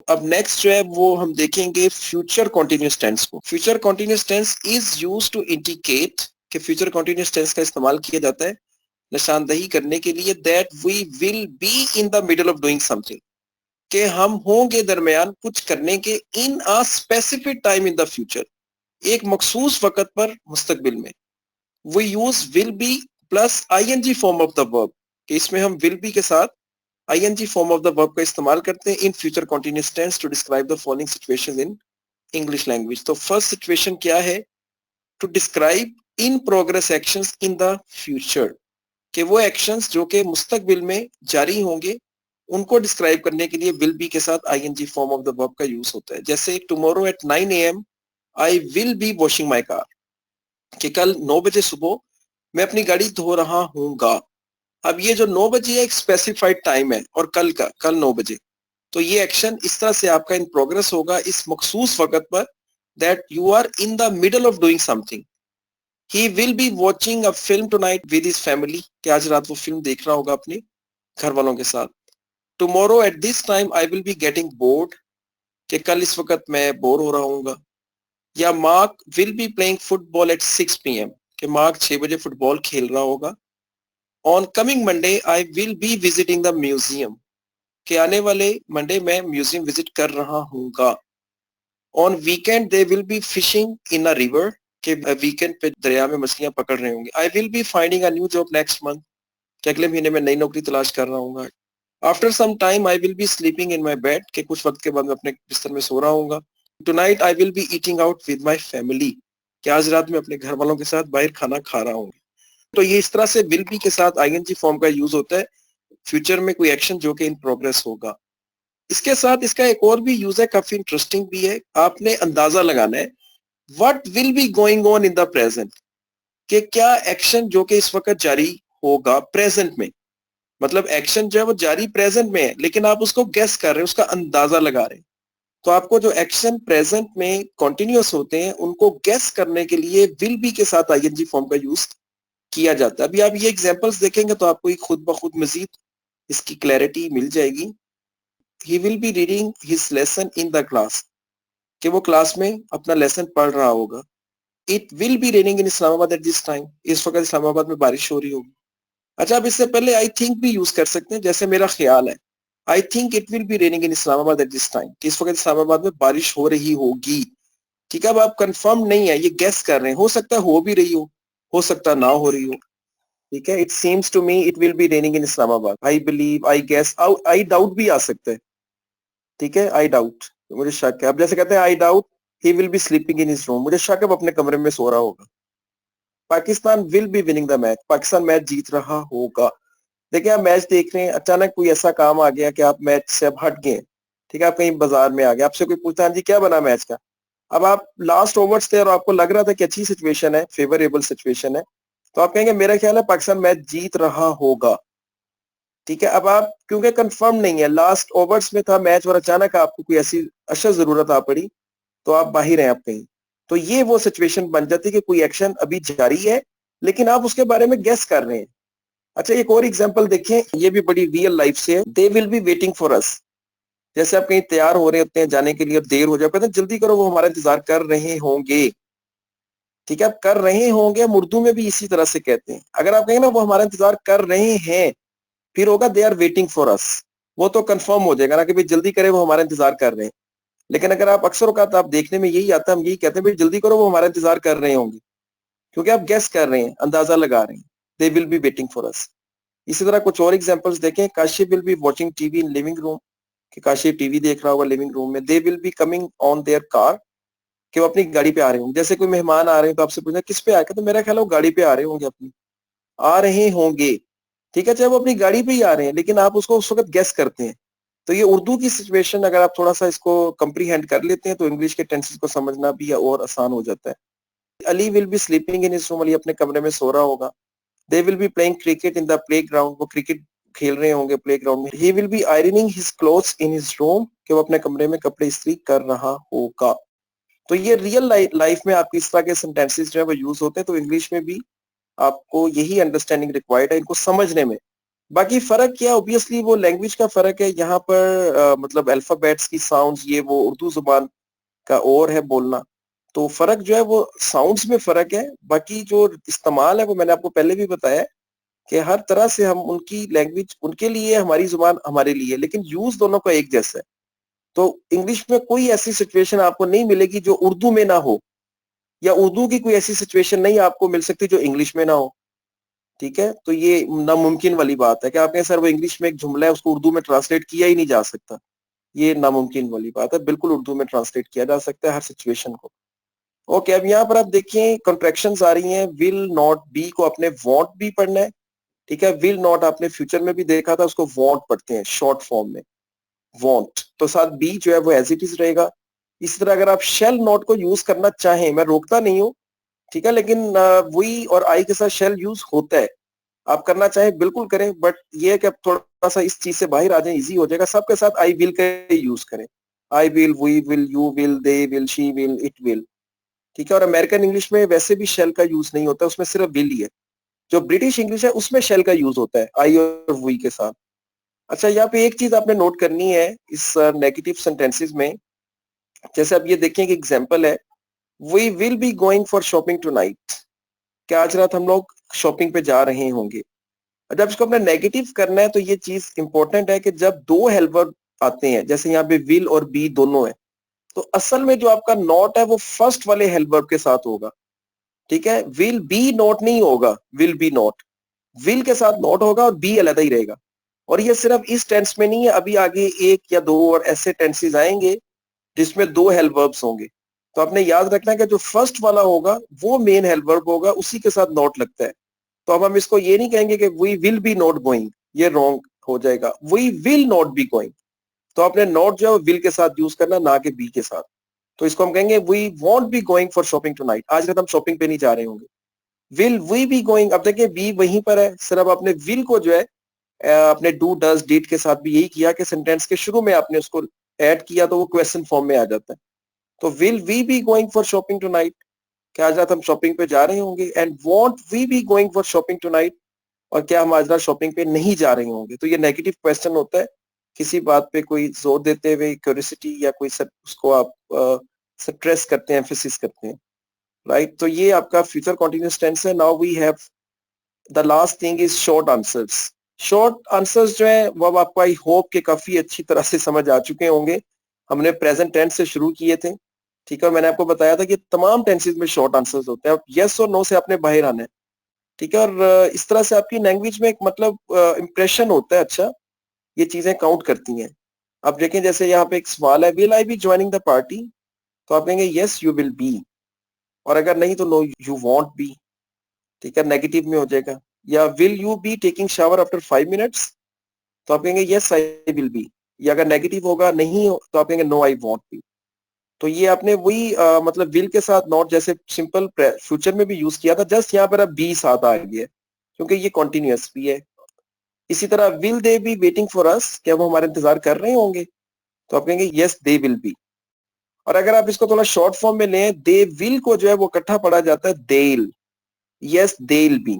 अब नेक्स्ट जो है वो हम देखेंगे फ्यूचर कॉन्टिन्यूअस टेंस को। Future continuous tense is used to indicate कि फ्यूचर कॉन्टिन्यूअस टेंस का इस्तेमाल किया जाता है निशानदही करने के लिए that we will be in the middle of doing something, कि हम होंगे दरमियान कुछ करने के in a specific time in the future, एक मखसूस वक्त पर मुस्तकबिल में। We use will be plus ING form of the verb, कि इसमें हम विल बी के साथ ING form of the verb का इस्तेमाल करते हैं in future continuous tense to describe the following situations in English language. तो फर्स्ट सिचुएशन क्या है? To describe in progress actions in the future, कि वो एक्शंस जो कि मुस्तकबिल में जारी होंगे उनको डिस्क्राइब करने के लिए विल बी के साथ ING form of the verb का यूज होता है। जैसे tomorrow at 9 AM I will be washing my car, कि कल 9 बजे सुबह मैं अपनी गाड़ी धो रहा हूँगा। अब ये जो 9 बजे है एक स्पेसिफाइड टाइम है और कल 9 बजे, तो ये एक्शन इस तरह से आपका इन प्रोग्रेस होगा इस मखसूस वक्त पर that you are in the middle of doing something. He will be watching a film tonight with his family, कि आज रात वो फिल्म देख रहा होगा अपने घर वालों के साथ। Tomorrow at this time I will be getting bored, कि कल इस वक्त मैं बोर हो रहा हूँगा। या Mark will be playing football at 6 PM, कि मार्क 6 बजे फुटबॉल खेल रहा होगा। On coming Monday I will be visiting the museum, कि आने वाले मंडे में म्यूजियम विजिट कर रहा हूँगा। On weekend they will be fishing in a river, कि वीकेंड पे दरिया में मछलियां पकड़ रहे होंगे। I will be finding a new job next month, कि अगले महीने में नई नौकरी तलाश कर रहा हूँगा। After some time I will be sleeping in my bed, कि कुछ वक्त के बाद मैं अपने बिस्तर में सो रहा हूँगा। Tonight I will be eating out with my family, कि आज रात में अपने घर वालों के साथ बाहर खाना खा रहा हूँ। तो ये इस तरह से विल बी के साथ आईएनजी फॉर्म का यूज होता है फ्यूचर में कोई एक्शन जो कि इन प्रोग्रेस होगा। इसके साथ इसका एक और भी यूज है, काफी इंटरेस्टिंग भी है। आपने अंदाजा लगाना है what will be going on in the present, कि क्या एक्शन जो कि इस वक्त जारी होगा प्रेजेंट में, मतलब एक्शन जो है वो जारी प्रेजेंट में है लेकिन आप उसको गेस कर रहे हैं, उसका अंदाजा लगा रहे हैं। तो आपको जो एक्शन प्रेजेंट में कॉन्टिन्यूअस होते हैं उनको गेस करने के लिए विल बी के साथ आईएनजी फॉर्म का यूज किया जाता है। अभी आप ये एग्जांपल्स देखेंगे तो आपको खुद ब खुद मजीद इसकी क्लैरिटी मिल जाएगी। ही will be reading his lesson in the class, कि वो क्लास में अपना लेसन पढ़ रहा होगा। It will be raining in Islamabad at this time, इस वक्त इस्लामाबाद में बारिश हो रही होगी। अच्छा, अब इससे पहले आई थिंक भी यूज कर सकते हैं, जैसे मेरा ख्याल है I think it will be raining in Islamabad at this time, कि इस वक्त इस्लामाबाद में बारिश हो रही होगी। ठीक है, अब आप कंफर्म नहीं है, ये गेस कर रहे हैं, हो सकता है हो भी रही हो सकता ना हो रही हो। ठीक है, it seems to me it will be raining in Islamabad, I believe, I guess, I doubt भी आ सकता है। ठीक है, आई डाउट, मुझे शक है। अब जैसे कहते हैं I doubt he will be sleeping in his room, मुझे शक है वो अपने कमरे में सो रहा होगा। Pakistan will be winning the match, Pakistan match जीत रहा होगा। देखिए, आप मैच देख रहे हैं, अचानक कोई ऐसा काम आ गया कि आप मैच से अब हट गए। ठीक है, आप कहीं बाजार में आ गए, आपसे कोई पूछता है जी क्या बना मैच का। अब आप लास्ट ओवर्स थे और आपको लग रहा था कि अच्छी सिचुएशन है, फेवरेबल सिचुएशन है, तो आप कहेंगे मेरा ख्याल है पाकिस्तान मैच जीत रहा होगा। ठीक है, अब आप क्योंकि कंफर्म नहीं है, लास्ट ओवर्स में था मैच और अचानक आपको कोई ऐसी अशद जरूरत आ पड़ी तो आप बाहर हैं आप कहीं, तो ये वो सिचुएशन बन जाती है कि कोई एक्शन अभी जारी है लेकिन आप उसके बारे में गेस कर रहे हैं। अच्छा, एक और एग्जांपल देखें, ये भी बड़ी रियल लाइफ से है। दे विल बी वेटिंग फॉर अस, जैसे आप कहीं तैयार हो रहे होते हैं जाने के लिए और देर हो जाए, कहते हैं जल्दी करो वो हमारा इंतजार कर रहे होंगे। ठीक है, आप कर रहे होंगे हम उर्दू में भी इसी तरह से कहते हैं। अगर आप कहेंगे ना वो हमारा इंतजार कर रहे हैं, फिर होगा they are waiting for us, वो तो कंफर्म हो जाएगा ना कि भाई जल्दी करें वो हमारा इंतजार कर रहे हैं। लेकिन अगर आप अक्सर औकात आप देखने में यही आता है, हम यही कहते हैं भाई जल्दी करो वो हमारा इंतजार कर रहे होंगे, क्योंकि आप गेस कर रहे हैं, अंदाजा लगा रहे हैं। दे विल बी वेटिंग फॉर अस। इसी तरह कुछ और एग्जांपल्स देखें, Kashif will be watching TV in living room, कि काशिफ टीवी देख रहा होगा लिविंग रूम में। दे will be coming on their car, कि वो अपनी गाड़ी पे आ रहे होंगे। जैसे कोई मेहमान आ रहे हैं तो आपसे पूछना किस पे आए, तो मेरा ख्याल है वो गाड़ी पे आ रहे होंगे, अपनी आ रहे होंगे। ठीक है, चाहे वो अपनी गाड़ी पे ही आ रहे हैं लेकिन आप उसको उस वक्त गेस करते हैं। तो ये उर्दू की सिचुएशन अगर आप थोड़ा सा इसको कंप्रीहेंड कर लेते हैं तो इंग्लिश के टेंसेस को समझना भी और आसान हो जाता है। Ali will be sleeping in his room, Ali अपने कमरे में सो रहा होगा। दे will be playing cricket in the playground, वो क्रिकेट खेल रहे होंगे प्लेग्राउंड में। ही will B ironing his clothes in his room, कि वो अपने कमरे में कपड़े इस्त्री कर रहा होगा। तो ये रियल लाइफ में आपकी इस तरह के सेंटेंसेस जो है वो यूज होते हैं। तो इंग्लिश में भी आपको यही अंडरस्टैंडिंग रिक्वायर्ड है इनको समझने में, बाकी फर्क क्या, ऑब्वियसली वो लैंग्वेज का फर्क है। यहाँ पर मतलब अल्फाबेट्स की साउंड्स, ये वो उर्दू जुबान का और है बोलना, तो फर्क जो है वो साउंड्स में फर्क है। बाकी जो इस्तेमाल है वो मैंने आपको पहले भी बताया कि हर तरह से हम उनकी लैंग्वेज उनके लिए, हमारी जुबान हमारे लिए, लेकिन यूज दोनों का एक जैसा है। तो इंग्लिश में कोई ऐसी सिचुएशन आपको नहीं मिलेगी जो उर्दू में ना हो, या उर्दू की कोई ऐसी सिचुएशन नहीं आपको मिल सकती जो इंग्लिश में ना हो। ठीक है, तो ये नामुमकिन वाली बात है कि आप कहें सर वो इंग्लिश में एक जुमला है उसको उर्दू में ट्रांसलेट किया ही नहीं जा सकता, ये नामुमकिन वाली बात है। बिल्कुल उर्दू में ट्रांसलेट किया जा सकता है हर सिचुएशन को। ओके, अब यहाँ पर आप देखिए कॉन्ट्रैक्शंस आ रही हैं। विल नॉट बी को आपने वॉन्ट भी पढ़ना है। ठीक है, विल नॉट आपने फ्यूचर में भी देखा था, उसको वॉन्ट पढ़ते हैं शॉर्ट फॉर्म में, वॉन्ट, तो साथ बी जो है वो एज इट इज रहेगा। इसी तरह अगर आप शेल नॉट को यूज करना चाहें, मैं रोकता नहीं हूँ, ठीक है, लेकिन वी और आई के साथ शेल यूज होता है। आप करना चाहें बिल्कुल करें, बट ये है कि आप थोड़ा सा इस चीज से बाहर आ जाए, इजी हो जाएगा। सबके साथ आई विल का यूज करें, I will, we will, you will, they will, she will, it will. ठीक है, और अमेरिकन इंग्लिश में वैसे भी शेल का यूज नहीं होता, उसमें सिर्फ विल ही है। जो ब्रिटिश इंग्लिश है उसमें शेल का यूज होता है आई और वी के साथ। अच्छा, यहाँ पे एक चीज आपने नोट करनी है इस नेगेटिव सेंटेंसेस में। जैसे आप ये देखें कि एग्जांपल है, we will be going for shopping tonight, क्या आज रात हम लोग शॉपिंग पे जा रहे होंगे। जब इसको अपने नेगेटिव करना है तो ये चीज इंपॉर्टेंट है कि जब दो हेल्प वर्ब आते हैं, जैसे यहाँ पे विल और बी दोनों है, तो असल में जो आपका नॉट है वो फर्स्ट वाले हेल्प वर्ब के साथ होगा। ठीक है, विल बी नॉट नहीं होगा, विल बी नॉट, विल के साथ नॉट होगा और बी अलग ही रहेगा। और ये सिर्फ इस टेंस में नहीं है, अभी आगे एक या दो और ऐसे टेंसेस आएंगे जिसमें दो हेल्प वर्ब्स होंगे। तो आपने याद रखना है कि जो फर्स्ट वाला होगा वो मेन हेल्प वर्ब होगा, उसी के साथ नॉट लगता है। तो अब हम इसको ये नहीं कहेंगे कि we will be not going, ये रॉन्ग हो जाएगा, we will not be going. तो आपने नॉट जो है विल के साथ यूज करना, ना कि बी के साथ। तो इसको हम कहेंगे we won't be going for shopping tonight, आज रात हम शॉपिंग पे नहीं जा रहे होंगे। विल वी बी गोइंग, अब देखिए बी वहीं पर है, सिर्फ आपने विल को जो है अपने डू डज डिड के साथ भी यही किया कि सेंटेंस के शुरू में आपने उसको ऐड किया तो वो क्वेश्चन फॉर्म में आ जाता है। तो will we be going for shopping tonight, क्या आज रात हम शॉपिंग पे जा रहे होंगे। And won't we be going for shopping tonight, और क्या हम आज रात शॉपिंग पे नहीं जा रहे होंगे। तो ये नेगेटिव क्वेश्चन होता है, किसी बात पे कोई जोर देते हुए, क्यूरियोसिटी या कोई उसको आप स्ट्रेस करते हैं, एम्फेसिस करते हैं, राइट। तो ये आपका फ्यूचर कंटीन्यूअस टेंस है। Now we have the last thing is short answers. Short answers जो है वो अब आपको आई होप के काफी अच्छी तरह से समझ आ चुके होंगे। हमने प्रेजेंट टेंस से शुरू किए थे, ठीक है, और मैंने आपको बताया था कि तमाम टेंसेस में शॉर्ट आंसर्स होते हैं। अब यस और नो से आपने बाहर आना है, ठीक है, और इस तरह से आपकी लैंग्वेज में एक मतलब इंप्रेशन होता है। अच्छा, ये चीजें काउंट करती हैं। अब देखें, जैसे यहाँ पे एक सवाल है, will I be joining the party, तो आप कहेंगे यस यू विल बी, और अगर नहीं तो नो यू वॉन्ट बी। ठीक है, नेगेटिव में हो जाएगा। या will you be taking shower after 5 minutes, तो आप कहेंगे यस आई विल बी। या अगर नेगेटिव होगा नहीं हो तो आप कहेंगे नो आई वॉन्ट बी। तो ये आपने वही मतलब विल के साथ नॉट जैसे सिंपल फ्यूचर में भी यूज किया था, जस्ट यहाँ पर अब बी साथ आ गया है क्योंकि ये कॉन्टिन्यूअस भी है। इसी तरह will they be waiting for अस, क्या वो हमारा इंतजार कर रहे होंगे, तो आप कहेंगे यस दे विल बी। और अगर आप इसको थोड़ा शॉर्ट फॉर्म में लें, दे विल को जो है वो इकट्ठा पढ़ा जाता है देल, यस देल बी।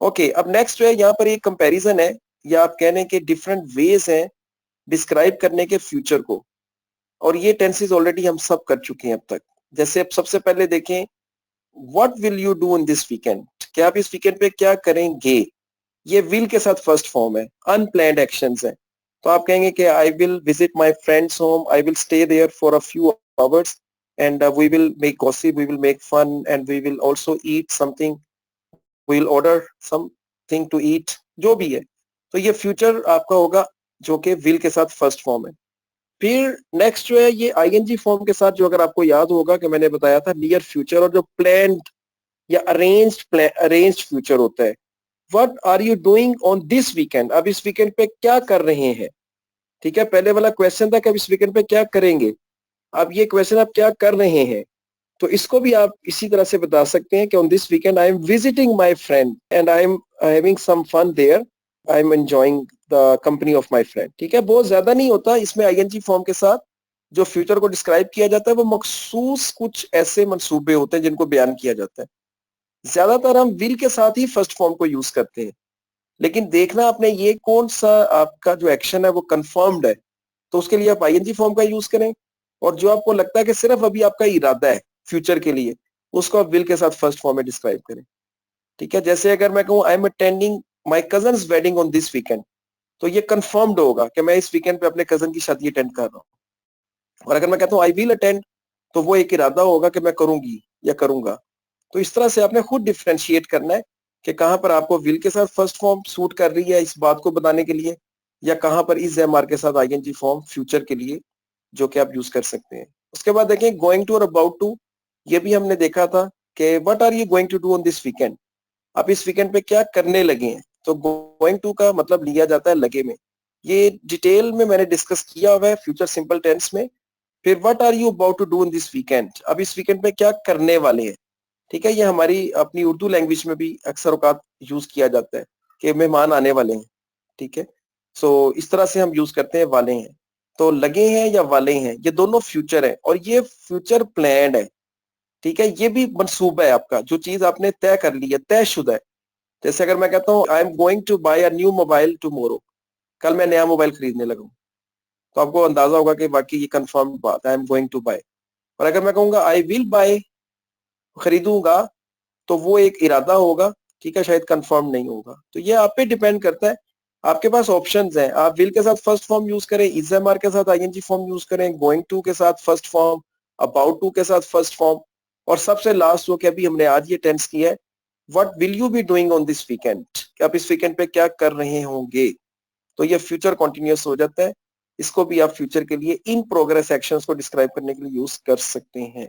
ओके, अब नेक्स्ट जो है यहाँ पर एक कंपैरिजन है, या आप कहने के डिफरेंट वेज हैं डिस्क्राइब करने के फ्यूचर को, और ये टेंसेस ऑलरेडी हम सब कर चुके हैं अब तक। जैसे अब सबसे पहले देखें, what will you do in this weekend, क्या आप इस वीकेंड पे क्या करेंगे। ये विल के साथ फर्स्ट फॉर्म है, अनप्लैन्ड एक्शंस है। तो आप कहेंगे कि I will visit my friends home, I will stay there for a few hours and we will make gossip, we will make fun and we will also eat something, we will order something to eat, जो भी है। तो ये future आपका होगा जो कि will के साथ फर्स्ट फॉर्म है। फिर नेक्स्ट जो है ये आईएनजी फॉर्म के साथ, जो अगर आपको याद होगा कि मैंने बताया था नियर फ्यूचर, और जो प्लान्ड या अरेंज्ड फ्यूचर होता है। What are you doing on this weekend, अब इस वीकेंड पे क्या कर रहे हैं। ठीक है, पहले वाला क्वेश्चन था कि अब इस वीकेंड पे क्या करेंगे, अब ये क्वेश्चन आप क्या कर रहे हैं। तो इसको भी आप इसी तरह से बता सकते हैं कि on this weekend I am visiting my friend and I am having some fun there, I am enjoying the company of my friend. ठीक है, बहुत ज्यादा नहीं होता इसमें आईएनजी फॉर्म के साथ जो फ्यूचर को डिस्क्राइब किया जाता है, वो मखसूस कुछ ऐसे मंसूबे होते हैं जिनको बयान किया जाता है। ज्यादातर हम विल के साथ ही फर्स्ट फॉर्म को यूज करते हैं, लेकिन देखना आपने ये कौन सा आपका जो एक्शन है वो कंफर्म्ड है, तो उसके लिए आप आईएनजी फॉर्म का यूज करें। और जो आपको लगता है कि सिर्फ अभी आपका इरादा है फ्यूचर के लिए, उसको आप विल के साथ फर्स्ट फॉर्म में डिस्क्राइब करें। ठीक है, जैसे अगर मैं कहूँ I am attending my cousins wedding on this weekend, तो ये कंफर्म्ड होगा कि मैं इस वीकेंड पे अपने कजन की शादी अटेंड कर रहा हूँ। और अगर मैं कहता हूँ आई विल अटेंड, तो वो एक इरादा होगा कि मैं करूंगी या करूंगा। तो इस तरह से आपने खुद डिफरेंशिएट करना है कि कहाँ पर आपको विल के साथ फर्स्ट फॉर्म सूट कर रही है इस बात को बताने के लिए, या कहाँ पर इज एम आर के साथ आईएनजी फॉर्म फ्यूचर के लिए जो कि आप यूज कर सकते हैं। उसके बाद देखें गोइंग टू और अबाउट टू, ये भी हमने देखा था कि what are you going to do on this weekend, आप इस वीकेंड पे क्या करने लगे हैं। तो गोइंग टू का मतलब लिया जाता है लगे में, ये डिटेल में मैंने डिस्कस किया हुआ है फ्यूचर सिंपल टेंस में। फिर what are you about to do in this weekend, अब इस वीकेंड पे क्या करने वाले हैं। ठीक है, ये हमारी अपनी उर्दू लैंग्वेज में भी अक्सर औकात यूज किया जाता है कि मेहमान आने वाले हैं। ठीक है, सो इस तरह से हम यूज करते हैं वाले हैं। तो लगे हैं या वाले हैं, ये दोनों फ्यूचर है और ये फ्यूचर प्लान है। ठीक है, ये भी मंसूबा है आपका, जो चीज आपने तय कर ली है, तयशुदा है। जैसे अगर मैं कहता हूँ I am going to buy a new mobile tomorrow, कल मैं नया मोबाइल खरीदने लगा हूँ, तो आपको अंदाजा होगा कि बाकी ये कंफर्म बात, I am going to buy. और अगर मैं कहूंगा आई विल बाय, खरीदूंगा, तो वो एक इरादा होगा। ठीक है, शायद कंफर्म नहीं होगा। तो ये आप पे डिपेंड करता है, आपके पास ऑप्शंस हैं। आप विल के साथ फर्स्ट फॉर्म यूज करें, इज एम आर के साथ आईएनजी फॉर्म यूज करें, गोइंग टू के साथ फर्स्ट फॉर्म, अबाउट टू के साथ फर्स्ट फॉर्म, और सबसे लास्ट जो कि अभी हमने आज ये टेंस किया है, what will you be doing on this weekend, कि आप इस वीकेंड पे क्या कर रहे होंगे। तो ये फ्यूचर कॉन्टिन्यूअस हो जाता है। इसको भी आप फ्यूचर के लिए इन प्रोग्रेस एक्शंस को डिस्क्राइब करने के लिए यूज कर सकते हैं।